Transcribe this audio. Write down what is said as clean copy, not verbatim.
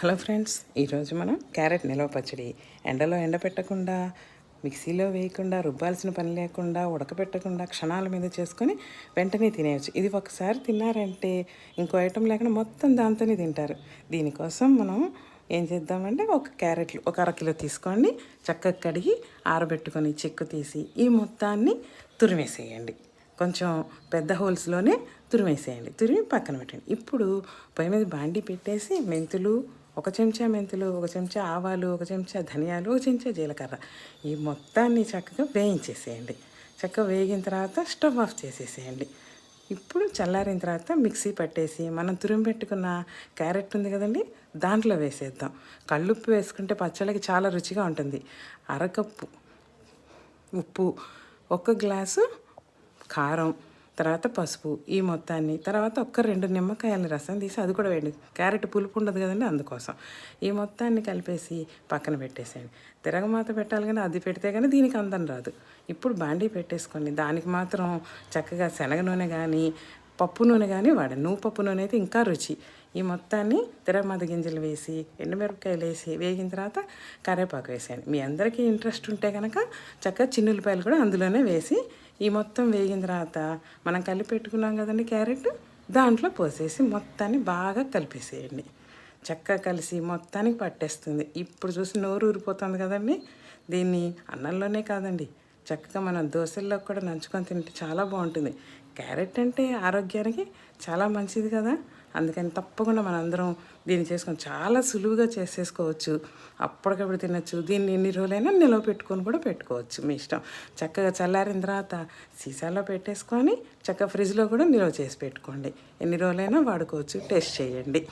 Hello friends, ఈరోజు మనం carrot నిలవ పచ్చడి ఎండలో ఎండపెట్టకుండా, మిక్సీలో వేయకుండా, రుబ్బాల్సిన పని లేకుండా, ఉడకపెట్టకుండా క్షణాల మీద చేసుకొని వెంటనే తినేయచ్చు. ఇది ఒకసారి తిన్నారంటే ఇంకో ఐటెం లేకుండా మొత్తం దాంతోనే తింటారు. దీనికోసం మనం ఏం చేద్దామంటే ఒక అరకిలో తీసుకోండి, చక్కగా కడిగి ఆరబెట్టుకొని చెక్కు తీసి ఈ మొత్తాన్ని తురిమేసేయండి. కొంచెం పెద్ద హోల్స్లోనే తురిమేసేయండి. తురిమి పక్కన పెట్టండి. ఇప్పుడు పొయ్యి మీద బాండీ పెట్టేసి ఒక చెంచా మెంతులు, ఒక చెంచా ఆవాలు, ఒక చెంచా ధనియాలు, ఒక చెంచా జీలకర్ర ఈ మొత్తాన్ని చక్కగా వేయించేసేయండి. చక్కగా వేగిన తర్వాత స్టవ్ ఆఫ్ చేసేసేయండి. ఇప్పుడు చల్లారిన తర్వాత మిక్సీ పట్టేసి మనం తురిమి పెట్టుకున్న క్యారెట్ ఉంది కదండి, దాంట్లో వేసేద్దాం. కళ్ళుప్పు వేసుకుంటే పచ్చళ్ళకి చాలా రుచిగా ఉంటుంది. అరకప్పు ఉప్పు, 1 గ్లాసు కారం, తర్వాత పసుపు ఈ మొత్తాన్ని, తర్వాత 2 నిమ్మకాయల రసం తీసి అది కూడా వేయండి. క్యారెట్ పులుపు ఉండదు కదండి, అందుకోసం ఈ మొత్తాన్ని కలిపేసి పక్కన పెట్టేసేయండి. తిరగమాత పెట్టాలి కానీ అది పెడితే కానీ దీనికి అందం రాదు. ఇప్పుడు బాండీ పెట్టేసుకోండి. దానికి మాత్రం చక్కగా శనగ నూనె కానీ పప్పు నూనె కానీ వాడండి. పప్పు నూనె అయితే ఇంకా రుచి. ఈ మొత్తాన్ని తిరగమాత గింజలు వేసి, ఎండుమిరపకాయలు వేసి వేగిన తర్వాత కరివేపాకు వేసేయండి. మీ అందరికీ ఇంట్రెస్ట్ ఉంటే కనుక చక్కగా చిన్నులపాయలు కూడా అందులోనే వేసి ఈ మొత్తం వేగిన తర్వాత మనం కలిపి పెట్టుకున్నాం కదండి క్యారెట్, దాంట్లో పోసేసి మొత్తాన్ని బాగా కలిపేసేయండి. చక్కగా కలిసి మొత్తానికి పట్టేస్తుంది. ఇప్పుడు చూసి నోరు ఊరిపోతుంది కదండి. దీన్ని అన్నంలోనే కాదండి, చక్కగా మనం దోశల్లో కూడా నంచుకొని తింటే చాలా బాగుంటుంది. క్యారెట్ అంటే ఆరోగ్యానికి చాలా మంచిది కదా, అందుకని తప్పకుండా మనందరం దీన్ని చేసుకొని చాలా సులువుగా చేసేసుకోవచ్చు. అప్పటికప్పుడు తినచ్చు. దీన్ని ఎన్ని రోజులైనా నిలవ పెట్టుకొని కూడా పెట్టుకోవచ్చు, మీ ఇష్టం. చక్కగా చల్లారిన తర్వాత సీసాలో పెట్టేసుకొని చక్కగా ఫ్రిడ్జ్లో కూడా నిల్వ చేసి పెట్టుకోండి. ఎన్ని రోజులైనా వాడుకోవచ్చు. టేస్ట్ చేయండి.